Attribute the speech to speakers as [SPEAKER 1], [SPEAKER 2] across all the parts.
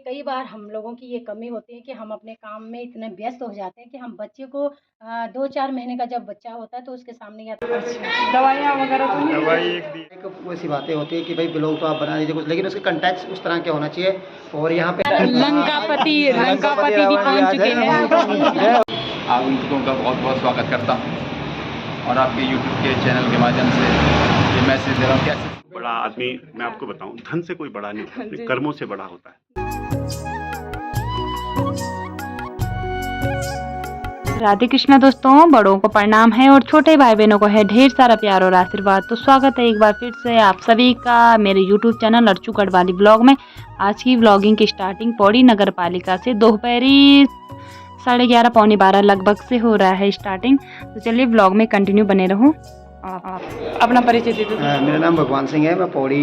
[SPEAKER 1] कई बार हम लोगों की ये कमी होती है कि हम अपने काम में इतने व्यस्त हो जाते हैं कि हम बच्चे को 2-4 महीने का जब बच्चा होता है तो उसके सामने या तो
[SPEAKER 2] दवाइयाँ वगैरह तो नहीं
[SPEAKER 3] दवाई एक दी।
[SPEAKER 4] एक वैसी बातें होती है कि भाई ब्लॉग तो आप बना दीजिए कुछ, लेकिन उसके कंटेंट्स उस तरह के होना चाहिए। और यहाँ पे
[SPEAKER 2] लंकापति भी पहुंच चुके हैं।
[SPEAKER 5] आगंतुकों का बहुत बहुत स्वागत करता हूँ और आपके YouTube के चैनल के माध्यम से ये मैसेज दे रहा हूँ। कैसे
[SPEAKER 3] बड़ा आदमी, मैं आपको बताऊं, धन से कोई बड़ा नहीं होता, अपने कर्मों से बड़ा होता है।
[SPEAKER 2] राधे कृष्णा दोस्तों, बड़ों को प्रणाम है और छोटे भाई बहनों को है ढेर सारा प्यार और आशीर्वाद। तो स्वागत है एक बार फिर से आप सभी का मेरे YouTube channel Archu Garhwali blog में। आज की व्लॉगिंग की स्टार्टिंग पौड़ी नगर पालिका से दोपहरी 11:30 पौने 12 लगभग से हो रहा है स्टार्टिंग। तो चलिए व्लॉग में कंटिन्यू बने रहो। अपना परिचय दे दो।
[SPEAKER 4] मेरा नाम भगवान सिंह है, मैं पौड़ी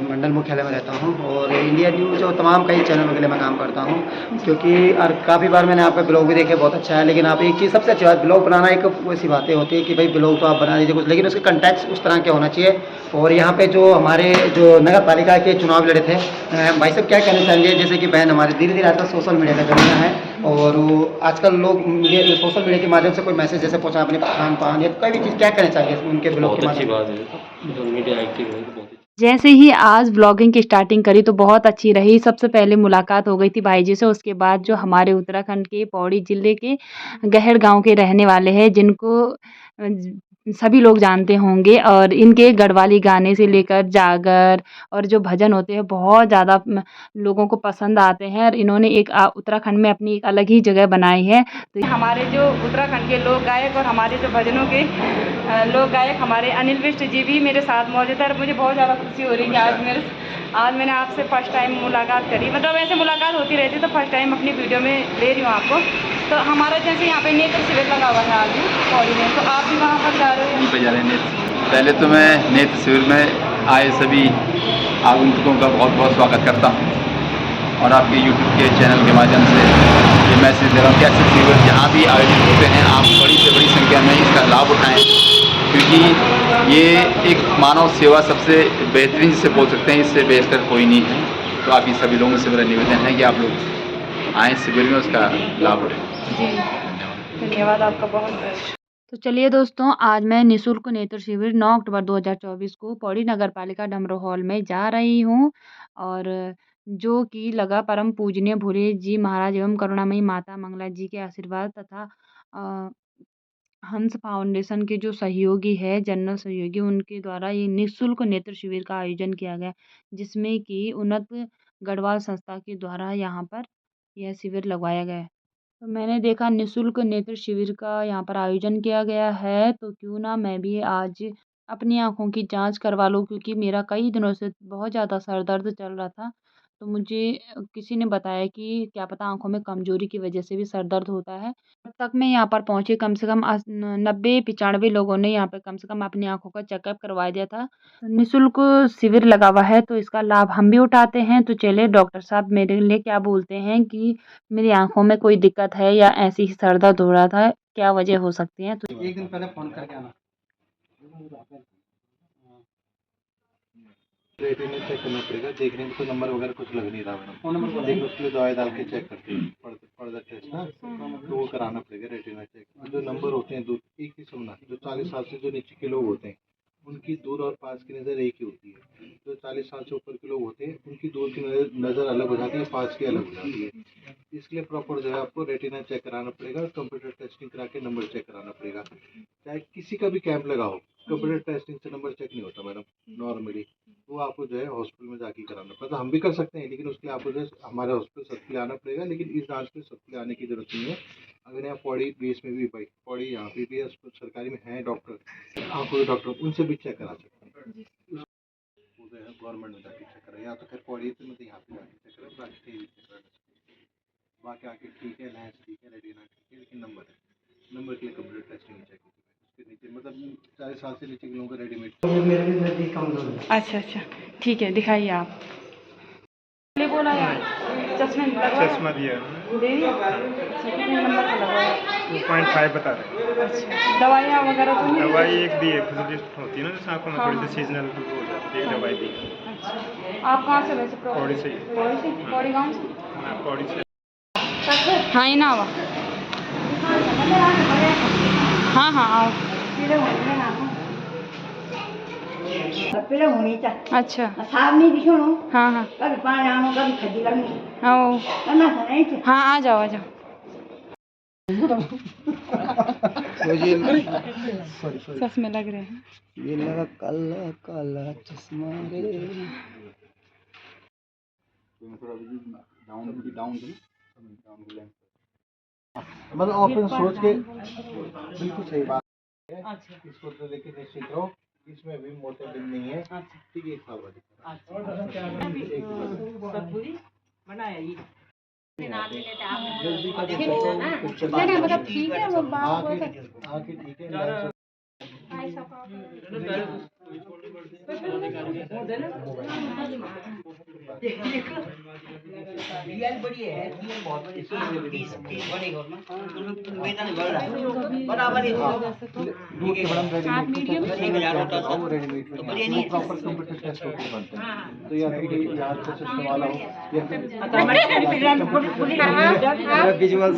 [SPEAKER 4] मंडल मुख्यालय में रहता हूँ और इंडिया न्यूज़ और तमाम कई चैनलों के लिए मैं काम करता हूँ। क्योंकि और काफ़ी बार मैंने आपका ब्लॉग भी देखे, बहुत अच्छा है। लेकिन आप एक चीज़ सबसे अच्छी बात, ब्लॉग बनाना एक वैसी बातें होती है कि भाई ब्लॉग तो आप बना दीजिए कुछ, लेकिन उसके कंटेंट्स उस तरह के होना चाहिए। और यहाँ पे जो हमारे जो नगर पालिका के चुनाव लड़े थे, भाई साहब क्या कहना चाहेंगे? जैसे कि बहन हमारे धीरे धीरे आजकल सोशल मीडिया का जमाना है और आजकल लोग सोशल मीडिया के माध्यम से कोई मैसेज जैसे पहुँचा अपने खान पान या कोई भी चीज़, क्या कहना चाहिए उनके ब्लॉग के माध्यम से?
[SPEAKER 2] जैसे ही आज व्लॉगिंग की स्टार्टिंग करी तो बहुत अच्छी रही। सबसे पहले मुलाकात हो गई थी भाई जी से, उसके बाद जो हमारे उत्तराखंड के पौड़ी जिले के गहड़ गांव के रहने वाले हैं, जिनको सभी लोग जानते होंगे, और इनके गढ़वाली गाने से लेकर जागर और जो भजन होते हैं बहुत ज़्यादा लोगों को पसंद आते हैं। और इन्होंने एक उत्तराखंड में अपनी एक अलग ही जगह बनाई है। तो हमारे जो उत्तराखंड के लोक गायक और हमारे जो भजनों के लोक गायक हमारे अनिल विष्ट जी भी मेरे साथ मौजूद है। और मुझे बहुत ज़्यादा खुशी हो रही है कि आज मैंने आपसे फर्स्ट टाइम मुलाकात करी। मतलब ऐसे मुलाकात होती रहती, तो फर्स्ट टाइम अपनी वीडियो में ले रही हूँ आपको। तो हमारा जैसे यहाँ पे नेत्र शिविर लगा हुआ है आज पौड़ी में, तो आप भी वहाँ पर जा रहे हो?
[SPEAKER 5] यहीं पर जा रहे हैं नेत्र। पहले तो मैं नेत्र शिविर में आए सभी आगंतुकों का बहुत बहुत स्वागत करता हूँ और आपके YouTube के चैनल के माध्यम से ये मैसेज दे रहा हूँ। कैसे शिविर जहाँ भी आयोजित होते हैं, आप बड़ी से बड़ी संख्या में इसका लाभ उठाएँ, क्योंकि ये एक मानव सेवा सबसे बेहतरीन जिसे बोल सकते हैं, इससे बेहतर कोई नहीं है। तो आप ही सभी लोगों से मेरा निवेदन है कि आप लोग आएँ शिविर में, उसका लाभ उठाएँ।
[SPEAKER 2] जी धन्यवाद आपका बहुत। तो चलिए दोस्तों, आज मैं निःशुल्क नेत्र शिविर 9 अक्टूबर 2024 को पौड़ी नगर पालिका डमरो हॉल में जा रही हूँ, और जो कि लगा परम पूजनीय भूरे जी महाराज एवं करुणामयी माता मंगला जी के आशीर्वाद तथा हंस फाउंडेशन के जो सहयोगी है, जनरल सहयोगी, उनके द्वारा ये निःशुल्क नेत्र शिविर का आयोजन किया गया, जिसमें कि उन्नत गढ़वाल संस्था के द्वारा यहाँ पर यह शिविर लगवाया गया है। तो मैंने देखा निःशुल्क नेत्र शिविर का यहाँ पर आयोजन किया गया है, तो क्यों ना मैं भी आज अपनी आँखों की जांच करवा लूँ, क्योंकि मेरा कई दिनों से बहुत ज़्यादा सर दर्द चल रहा था। तो मुझे किसी ने बताया कि क्या पता आँखों में कमज़ोरी की वजह से भी सर दर्द होता है। तब तक मैं यहाँ पर पहुँची, कम से कम 90-95 लोगों ने यहाँ पे कम से कम अपनी आँखों का चेकअप करवा दिया था। निःशुल्क शिविर लगा हुआ है, तो इसका लाभ हम भी उठाते हैं। तो चलिए डॉक्टर साहब मेरे लिए क्या बोलते हैं कि मेरी आँखों में कोई दिक्कत है या ऐसे ही सर दर्द हो रहा था, क्या वजह हो सकती है। तो
[SPEAKER 4] एक दिन पहले फ़ोन करके आना।
[SPEAKER 6] रेटिना चेक करना पड़ेगा, देखने में कोई नंबर वगैरह कुछ लग नहीं रहा मैडम। फोन नंबर देखो, उसके लिए दवाई डाल के चेक करते हैं, पर्दा टेस्ट ना, तो वो कराना पड़ेगा रेटिना चेक। जो नंबर होते हैं दूर एक ही सुनना, जो 40 साल से जो नीचे के लोग होते हैं उनकी दूर और पास की नज़र एक ही होती है। जो 40 साल से ऊपर के लोग होते हैं उनकी दूर की नज़र अलग हो जाती है, पास की अलग हो जाती है। इसलिए प्रॉपर जो है आपको रेटिना चेक कराना पड़ेगा, कंप्यूटर टेस्टिंग करा के नंबर चेक कराना पड़ेगा। चाहे किसी का भी कैंप लगा हो, कंप्यूटर टेस्टिंग से नंबर चेक नहीं होता मैडम नॉर्मली। वो आपको जो है हॉस्पिटल में जाके कराना पड़ता है। हम भी कर सकते हैं, लेकिन उसके लिए आपको जो है हमारे हॉस्पिटल सबके लिए आना पड़ेगा। लेकिन इस जांच में सबके लिए आने की जरूरत नहीं है। अगर यहाँ पौड़ी बेस में भी भाई पौड़ी यहाँ पे भी सरकारी में है डॉक्टर, आँखों के डॉक्टर, उनसे भी चेक करा सकते हैं। वो जो है गवर्नमेंट में जाके चेक करा, या तो खैर पौड़ी तो मतलब यहाँ पे जाके चेक करा, बाकी आके ठीक है, लेंस ठीक है, रेटिना ठीक है, लेकिन नंबर के लिए कंप्यूटर टेस्टिंग चेक होती है। उसके नीचे मतलब 40 साल से नीचे के लोगों का रेडीमेड।
[SPEAKER 2] अच्छा ठीक है, दिखाइए आप। बोला यार
[SPEAKER 3] चश्मा दिया
[SPEAKER 2] नंबर का लगाया
[SPEAKER 3] 2.5 बता रहे हैं।
[SPEAKER 2] अच्छा, दवाइयाँ वगैरह तो नहीं?
[SPEAKER 3] दवाई एक दी है, खुजली होती है ना जैसे आँखों में, थोड़ी सी सीजनल हो जाती है, दवाई दी।
[SPEAKER 2] अच्छा, आप कहाँ से वैसे?
[SPEAKER 3] पौड़ी से।
[SPEAKER 2] पौड़ी गाँव से? हाँ ही ना आवा। हाँ हाँ आओ। अच्छा हाँ हाँ आओ। हाँ आ जाओ आ जाओ। सच में लग रहे हैं।
[SPEAKER 4] ये लगा काला काला चश्मा रे। मतलब ऑप्शन सोच के बिल्कुल सही बात है। इसको तो लेके निश्चित रहो, इसमें भी मोटे दिन नहीं है। ठीक है, 1 साल बाद जल्दी का
[SPEAKER 1] मतलब ठीक है वो बात
[SPEAKER 4] आके ठीक है। तो या फिर यहाँ से सिस्टम वाला हो या फिर विजुअल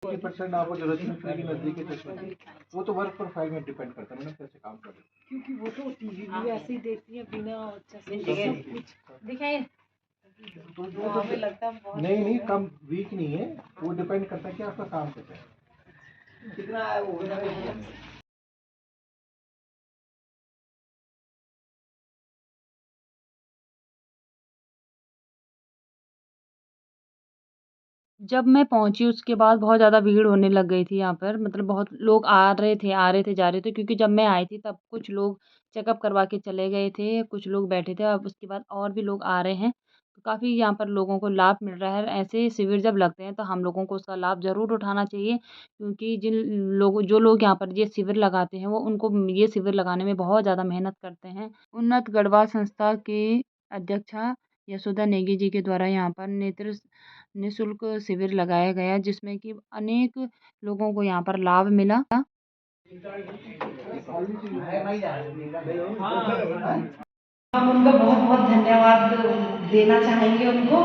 [SPEAKER 4] 50% आपको जरूरत है फ्री नजदीकी चश्मे की। वो तो वर्क प्रोफाइल में डिपेंड करता है, मैंने कैसे काम कर रहे हैं,
[SPEAKER 1] क्योंकि वो तो टीवी भी ऐसे ही देखती है बिना चश्मे के सब कुछ दिखाए। हमें लगता है
[SPEAKER 6] नहीं नहीं कम वीक नहीं है, वो डिपेंड करता है कि आपका काम कैसा है।
[SPEAKER 4] कितना है वो
[SPEAKER 2] जब मैं पहुंची उसके बाद बहुत ज़्यादा भीड़ होने लग गई थी यहाँ पर, मतलब बहुत लोग आ रहे थे जा रहे थे, क्योंकि जब मैं आई थी तब कुछ लोग चेकअप करवा के चले गए थे, कुछ लोग बैठे थे, अब उसके बाद और भी लोग आ रहे हैं। तो काफ़ी यहाँ पर लोगों को लाभ मिल रहा है। ऐसे शिविर जब लगते हैं तो हम लोगों को उसका लाभ ज़रूर उठाना चाहिए, क्योंकि जो लोग यहाँ पर ये शिविर लगाते हैं वो उनको ये शिविर लगाने में बहुत ज़्यादा मेहनत करते हैं। उन्नत गढ़वाल संस्था के अध्यक्षा यशोदा नेगी जी के द्वारा यहाँ पर निःशुल्क शिविर लगाया गया, जिसमें कि अनेक लोगों को यहाँ पर लाभ मिला।
[SPEAKER 7] हम उनका बहुत बहुत धन्यवाद देना चाहेंगे उनको।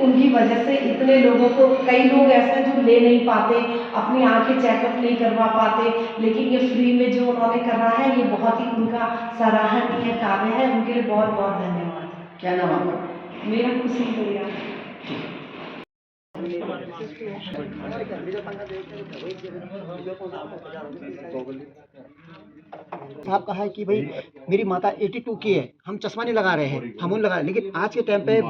[SPEAKER 7] उनकी वजह से इतने लोगों को, कई लोग ऐसे हैं जो ले नहीं पाते, अपनी आंखें चेकअप नहीं करवा पाते, लेकिन ये फ्री में जो उन्होंने करा है ये बहुत ही उनका सराहनीय कार्य है। उनके लिए बहुत बहुत धन्यवाद।
[SPEAKER 4] क्या नाम आपका?
[SPEAKER 7] मेरा खुशी भैया।
[SPEAKER 4] साहब कहा है कि भाई मेरी माता 82 की है, हम चश्मा नहीं लगा रहे हैं, हम उन लगा रहे हैं, लेकिन आज के टाइम पे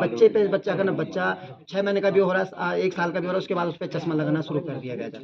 [SPEAKER 4] बच्चा अगर ना बच्चा 6 महीने का भी हो रहा है, 1 साल का भी हो रहा है, उसके बाद उस पर चश्मा लगाना शुरू कर दिया गया था।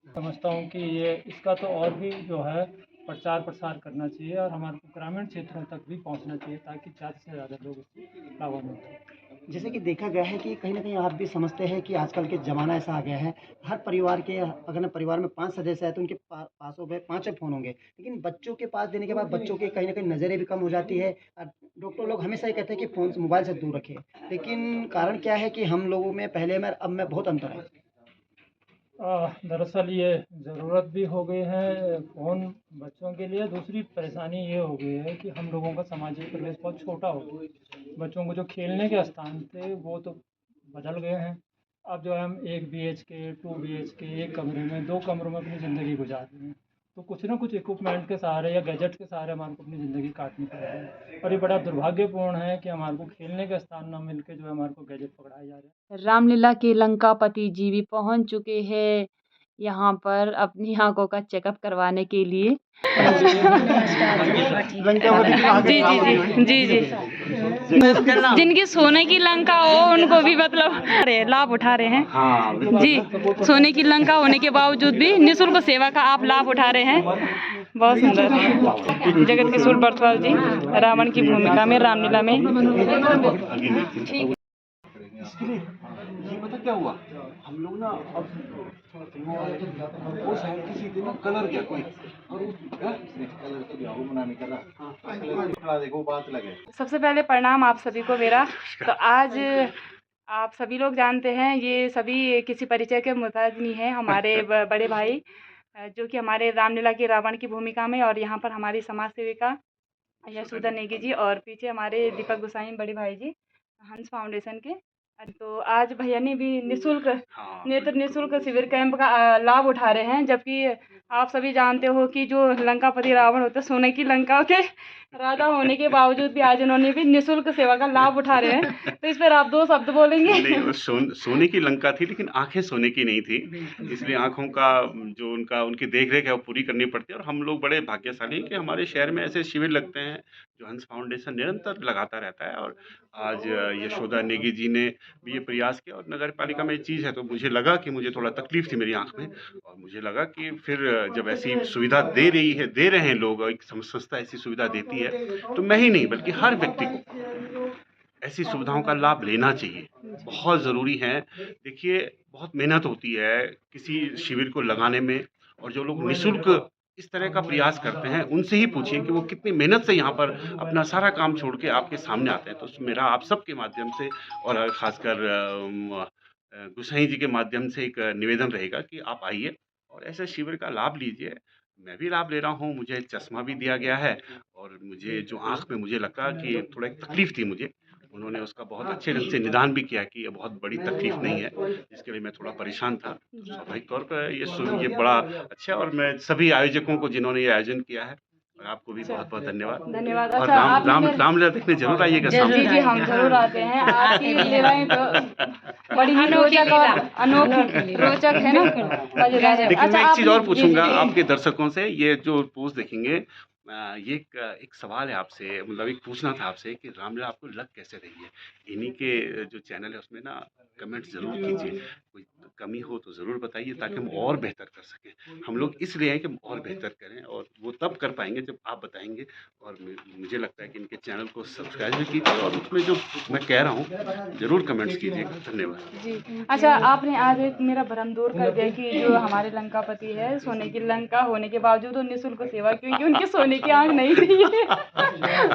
[SPEAKER 8] समझता हूँ कि ये इसका तो और भी जो है प्रचार प्रसार करना चाहिए और हमारे को ग्रामीण क्षेत्रों तक भी पहुँचना चाहिए, ताकि ज़्यादा से ज़्यादा लोग इससे लाभान्वित हों।
[SPEAKER 4] जैसे कि देखा गया है कि कहीं ना कहीं आप भी समझते हैं कि आजकल के ज़माना ऐसा आ गया है, हर परिवार के अगर ना परिवार में 5 सदस्य है तो उनके पासों में 5 फ़ोन होंगे, लेकिन बच्चों के पास देने के बाद बच्चों के कहीं ना कहीं नज़रें भी कम हो जाती है। डॉक्टर लोग हमेशा ये कहते हैं कि फ़ोन मोबाइल से दूर रखें, लेकिन कारण क्या है कि हम लोगों में पहले में अब में बहुत अंतर है।
[SPEAKER 8] दरअसल ये ज़रूरत भी हो गई है फ़ोन बच्चों के लिए। दूसरी परेशानी ये हो गई है कि हम लोगों का सामाजिक परिवेश बहुत छोटा हो गया। बच्चों को जो खेलने के स्थान थे वो तो बदल गए हैं। अब जो है हम 1 BHK 2 BHK एक कमरे में 2 कमरों में अपनी ज़िंदगी गुजार रहे हैं। तो कुछ ना कुछ इक्विपमेंट के सहारे या गैजेट के सहारे हमारे को अपनी ज़िंदगी काटनी पड़ रही है, और ये बड़ा दुर्भाग्यपूर्ण है कि हमारे को खेलने का स्थान ना मिल के जो है हमारे को गैजेट पकड़ाए जा रहे हैं।
[SPEAKER 2] रामलीला के लंकापति जी भी पहुंच चुके हैं यहाँ पर अपनी आंखों का चेकअप करवाने के लिए। जी, जिनकी सोने की लंका हो उनको भी मतलब लाभ उठा रहे हैं। जी, सोने की लंका होने के बावजूद भी निःशुल्क सेवा का आप लाभ उठा रहे हैं। बहुत सुंदर। जगत किशोर बर्थवाल जी रावण की भूमिका में रामलीला में।
[SPEAKER 6] इसके लिए ये पता क्या हुआ, हम लोग ना अब वो साइड की सीधे ना कलर क्या कोई और कलर के ब्याह बनाने का ना देखो बात लगे।
[SPEAKER 9] सबसे पहले प्रणाम आप सभी को मेरा। तो आज आप सभी लोग जानते हैं ये सभी किसी परिचय के मुहताज नहीं है। हमारे बड़े भाई जो कि हमारे रामलीला की रावण की भूमिका में, और यहाँ पर हमारी समाज सेविका यशोदा नेगी जी, और पीछे हमारे दीपक गोसाई बड़े भाई जी हंस फाउंडेशन के तो आज भैया ने भी निःशुल्क
[SPEAKER 3] हाँ
[SPEAKER 9] निःशुल्क शिविर कैंप का लाभ उठा रहे हैं, जबकि आप सभी जानते हो कि जो लंकापति रावण होते सोने की लंका के राजा होने के बावजूद भी आज उन्होंने भी निःशुल्क सेवा का लाभ उठा रहे हैं। तो इस पर आप 2 शब्द बोलेंगे?
[SPEAKER 3] नहीं, वो सोने की लंका थी, लेकिन आंखें सोने की नहीं थी, इसलिए आंखों का जो उनकी देख रेख है वो पूरी करनी पड़ती है। और हम लोग बड़े भाग्यशाली हैं कि हमारे शहर में ऐसे शिविर लगते हैं जो हंस फाउंडेशन निरंतर लगाता रहता है। और आज यशोदा नेगी जी ने भी ये प्रयास किया, और नगर पालिका में ये चीज़ है तो मुझे लगा कि मुझे थोड़ा तकलीफ थी मेरी आंख में, और मुझे लगा कि फिर जब ऐसी सुविधा दे रहे हैं लोग, एक संस्था ऐसी सुविधा देती है, तो मैं ही नहीं बल्कि हर व्यक्ति को ऐसी सुविधाओं का लाभ लेना चाहिए, बहुत ज़रूरी है। देखिए, बहुत मेहनत होती है किसी शिविर को लगाने में, और जो लोग निःशुल्क इस तरह का प्रयास करते हैं उनसे ही पूछिए कि वो कितनी मेहनत से यहाँ पर अपना सारा काम छोड़ के आपके सामने आते हैं। तो मेरा आप सबके माध्यम से, और ख़ासकर गोसाई जी के माध्यम से एक निवेदन रहेगा कि आप आइए और ऐसे शिविर का लाभ लीजिए। मैं भी लाभ ले रहा हूँ, मुझे चश्मा भी दिया गया है, और मुझे जो आँख में मुझे लगा कि थोड़ा एक तकलीफ़ थी मुझे, उन्होंने उसका बहुत अच्छे ढंग से निदान भी किया कि ये बहुत बड़ी तकलीफ़ नहीं है, जिसके लिए मैं थोड़ा परेशान था। स्वाभाविक तौर पर ये बड़ा अच्छा है, और मैं सभी आयोजकों को जिन्होंने ये आयोजन किया है, और आपको भी बहुत-बहुत धन्यवाद।
[SPEAKER 9] धन्यवाद।
[SPEAKER 3] और
[SPEAKER 9] अच्छा, आपने
[SPEAKER 3] रामलीला देखने ज़रूर आइएगा
[SPEAKER 9] जी,
[SPEAKER 3] सामने।
[SPEAKER 9] जी, हम ज़रूर आते हैं। आपकी लीलाएँ तो बड़ी ही रोचक और अनोखी रोचक है ना? मज़ेदार है।
[SPEAKER 3] लेकिन
[SPEAKER 9] अच्छा,
[SPEAKER 3] मैं एक चीज़ और
[SPEAKER 9] जी,
[SPEAKER 3] पूछूंगा
[SPEAKER 9] जी।
[SPEAKER 3] आपके दर्शकों से, ये जो पोस्ट देखेंगे, ये एक सवाल है आपसे, मतलब एक पूछना था आपसे कि रामलीला आपको लग कैसे रही है। इन्हीं के जो चैनल है उसमें ना कमेंट ज़रूर कीजिए, कोई कमी हो तो ज़रूर बताइए, ताकि हम और बेहतर कर सकें। हम लोग इसलिए हैं कि हम और बेहतर करें, और वो तब कर पाएंगे जब आप बताएंगे। और मुझे लगता है कि इनके चैनल को सब्सक्राइब भी कीजिए, और उसमें जो मैं कह रहा हूँ ज़रूर कमेंट्स कीजिएगा। धन्यवाद।
[SPEAKER 9] जी। अच्छा, आपने आज एक मेरा भ्रम दूर कर दिया कि जो हमारे लंकापति है, सोने की लंका होने के बावजूद वो निःशुल्क सेवा, क्योंकि उनकी सोने की आँख नहीं थी।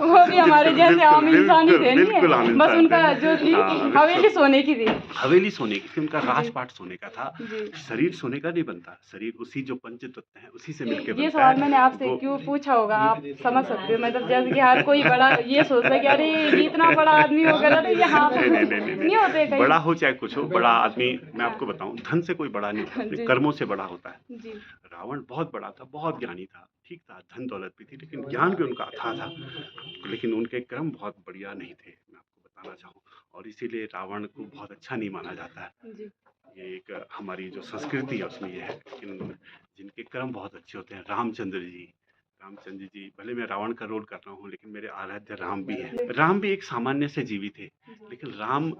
[SPEAKER 9] वो भी हमारे जैसे आम इंसान ही थे, नहीं
[SPEAKER 3] बिल्कुल आम
[SPEAKER 9] है? बस
[SPEAKER 3] इंसान
[SPEAKER 9] उनका
[SPEAKER 3] थे।
[SPEAKER 9] जो थी
[SPEAKER 3] हाँ,
[SPEAKER 9] हवेली सोने की थी।
[SPEAKER 3] हवेली सोने की थी, उनका राजपाट सोने का था।
[SPEAKER 9] जी।
[SPEAKER 3] शरीर सोने का नहीं बनता, शरीर उसी जो पंच तत्व हैं उसी से मिलके
[SPEAKER 9] ये
[SPEAKER 3] बनता
[SPEAKER 9] सवाल
[SPEAKER 3] है।
[SPEAKER 9] मैंने आपसे
[SPEAKER 3] वो
[SPEAKER 9] क्यों पूछा होगा, आप समझ सकते हो। मतलब जैसे कि हर कोई बड़ा ये सोचता है कि अरे ये इतना बड़ा आदमी हो गया, तो ये हाथ नहीं होते कहीं।
[SPEAKER 3] बड़ा हो चाहे कुछ हो, बड़ा आदमी, मैं आपको बताऊं, धन से कोई बड़ा नहीं होता, अपने
[SPEAKER 9] जी।
[SPEAKER 3] कर्मों से बड़ा होता है।
[SPEAKER 9] जी।
[SPEAKER 3] रावण बहुत बड़ा था, बहुत ज्ञानी था, ठीक था, धन दौलत भी थी, लेकिन ज्ञान भी उनका अथाह था, लेकिन उनके कर्म बहुत बढ़िया नहीं थे, मैं आपको बताना चाहूँ। और इसीलिए रावण को बहुत अच्छा नहीं माना जाता है।
[SPEAKER 9] जी।
[SPEAKER 3] ये एक हमारी जो संस्कृति है उसमें ये है। लेकिन जिनके कर्म बहुत अच्छे होते हैं, रामचंद्र जी, भले मैं रावण का रोल कर रहा हूँ, लेकिन मेरे आराध्य राम भी हैं। राम भी एक सामान्य से जीवी थे, लेकिन राम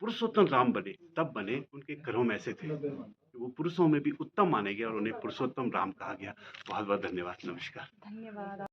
[SPEAKER 3] पुरुषोत्तम राम बने तब बने उनके कर्म ऐसे थे कि वो पुरुषों में भी उत्तम माने गए, और उन्हें पुरुषोत्तम राम कहा गया। बहुत बहुत धन्यवाद। नमस्कार।
[SPEAKER 9] धन्यवाद।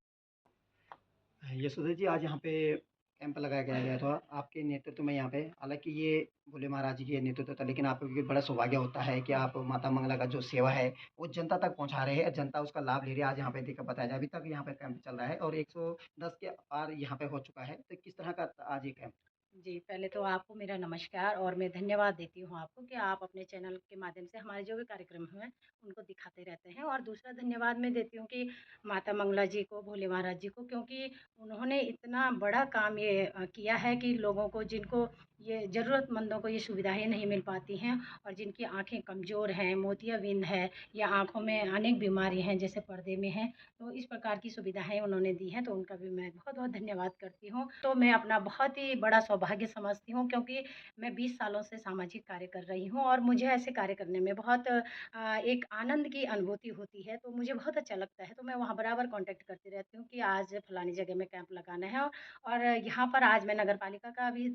[SPEAKER 4] यशोदा जी, आज यहाँ पे कैंप लगाया गया था आपके नेतृत्व में यहाँ पे। हालांकि ये भोले महाराज जी के नेतृत्व था, लेकिन आपको भी बड़ा सौभाग्य होता है कि आप माता मंगला का जो सेवा है वो जनता तक पहुँचा रहे हैं, जनता उसका लाभ ले रही है। आज यहाँ पे देखा बताया जाए, अभी तक यहाँ पे कैंप चल रहा है और 110 के पार यहाँ पे हो चुका है। तो किस तरह का आज ये कैंप?
[SPEAKER 1] जी, पहले तो आपको मेरा नमस्कार, और मैं धन्यवाद देती हूँ आपको कि आप अपने चैनल के माध्यम से हमारे जो भी कार्यक्रम हैं, उनको दिखाते रहते हैं। और दूसरा धन्यवाद मैं देती हूँ कि माता मंगला जी को, भोले महाराज जी को, क्योंकि उन्होंने इतना बड़ा काम ये किया है कि लोगों को, जिनको ये ज़रूरतमंदों को ये सुविधाएँ नहीं मिल पाती हैं, और जिनकी आँखें कमज़ोर हैं, मोतियाबिंद है, या आँखों में अनेक बीमारी हैं जैसे पर्दे में हैं, तो इस प्रकार की सुविधाएँ उन्होंने दी हैं, तो उनका भी मैं बहुत-बहुत धन्यवाद करती हूँ। तो मैं अपना बहुत ही बड़ा सौभाग्य समझती हूँ, क्योंकि मैं 20 सालों से सामाजिक कार्य कर रही हूँ, और मुझे ऐसे कार्य करने में बहुत एक आनंद की अनुभूति होती है, तो मुझे बहुत अच्छा लगता है। तो मैं वहाँ बराबर कॉन्टैक्ट करती रहती हूँ कि आज फलानी जगह में कैंप लगाना है, और यहाँ पर आज मैं नगर पालिका का भी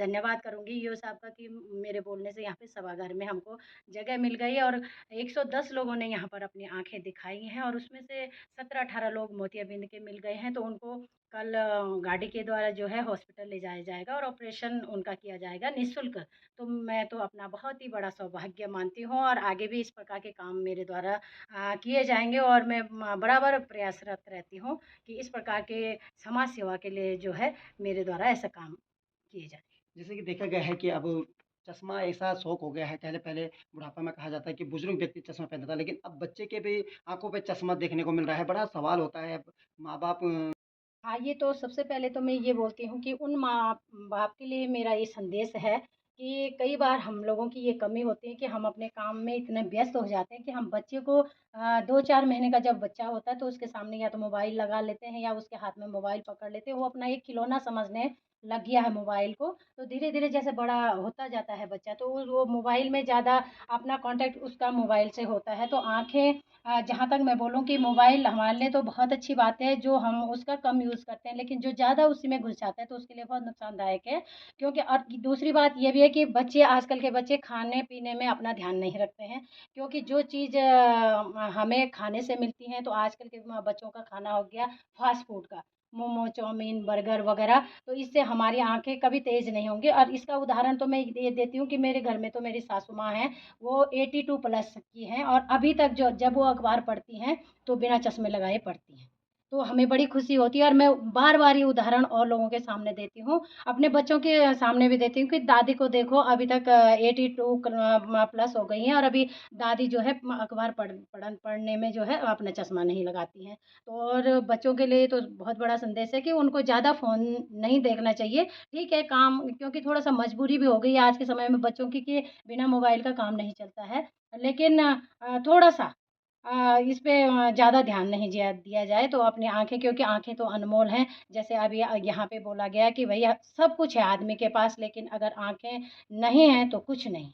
[SPEAKER 1] धन्यवाद करूँगी, ईओ साहब का, कि मेरे बोलने से यहाँ पे सभागार में हमको जगह मिल गई, और 110 लोगों ने यहाँ पर अपनी आँखें दिखाई हैं, और उसमें से 17-18 लोग मोतियाबिंद के मिल गए हैं। तो उनको कल गाड़ी के द्वारा जो है हॉस्पिटल ले जाया जाएगा, और ऑपरेशन उनका किया जाएगा निःशुल्क। तो मैं तो अपना बहुत ही बड़ा सौभाग्य मानती हूँ, और आगे भी इस प्रकार के काम मेरे द्वारा किए जाएंगे, और मैं बराबर प्रयासरत रहती हूँ कि इस प्रकार के समाज सेवा के लिए जो है मेरे द्वारा ऐसा काम किए जाए।
[SPEAKER 4] जैसे कि देखा गया है कि अब चश्मा ऐसा शौक हो गया है। पहले पहले बुढ़ापा में कहा जाता है कि बुजुर्ग व्यक्ति चश्मा पहनता था, लेकिन अब बच्चे के भी आंखों पे चश्मा देखने को मिल रहा है। बड़ा सवाल होता है, अब माँ बाप
[SPEAKER 1] हाँ, ये तो सबसे पहले तो मैं ये बोलती हूँ कि उन माँ बाप के लिए मेरा ये संदेश है कि कई बार हम लोगों की ये कमी होती है कि हम अपने काम में इतने व्यस्त हो जाते हैं कि हम बच्चे को 2-4 महीने का जब बच्चा होता है तो उसके सामने या तो मोबाइल लगा लेते हैं या उसके हाथ में मोबाइल पकड़ लेते हैं। वो अपना एक खिलौना समझने लग गया है मोबाइल को। तो धीरे-धीरे जैसे बड़ा होता जाता है बच्चा तो वो मोबाइल में ज़्यादा अपना कॉन्टैक्ट उसका मोबाइल से होता है। तो आँखें जहाँ तक मैं बोलूँ कि मोबाइल हमारे लिए तो बहुत अच्छी बात है जो हम उसका कम यूज़ करते हैं, लेकिन जो ज़्यादा उसी में घुस जाता है तो उसके लिए बहुत नुकसानदायक है। क्योंकि और दूसरी बात ये भी है कि बच्चे आजकल के बच्चे खाने-पीने में अपना ध्यान नहीं रखते हैं, क्योंकि जो चीज़ हमें खाने से मिलती है तो आजकल के बच्चों का खाना हो गया फ़ास्ट फ़ूड का, मोमो, चाउमीन, बर्गर वग़ैरह, तो इससे हमारी आँखें कभी तेज़ नहीं होंगी। और इसका उदाहरण तो मैं ये देती हूँ कि मेरे घर में तो मेरी सासू माँ हैं, वो 82 प्लस की हैं और अभी तक जो जब वो अखबार पढ़ती हैं, तो बिना चश्मे लगाए पढ़ती हैं। तो हमें बड़ी खुशी होती है और मैं बार-बार ये उदाहरण और लोगों के सामने देती हूँ, अपने बच्चों के सामने भी देती हूँ कि दादी को देखो अभी तक 82 प्लस हो गई हैं और अभी दादी जो है अखबार पढ़ने में जो है अपना चश्मा नहीं लगाती हैं। तो और बच्चों के लिए तो बहुत बड़ा संदेश है कि उनको ज़्यादा फ़ोन नहीं देखना चाहिए। ठीक है, काम क्योंकि थोड़ा-सा मजबूरी भी हो गई है आज के समय में बच्चों की कि बिना मोबाइल का काम नहीं चलता है। लेकिन थोड़ा-सा इस पे ज़्यादा ध्यान नहीं दिया जाए तो अपनी आँखें, क्योंकि आँखें तो अनमोल हैं। जैसे अभी यहाँ पे बोला गया कि भैया सब कुछ है आदमी के पास, लेकिन अगर आँखें नहीं हैं तो कुछ नहीं।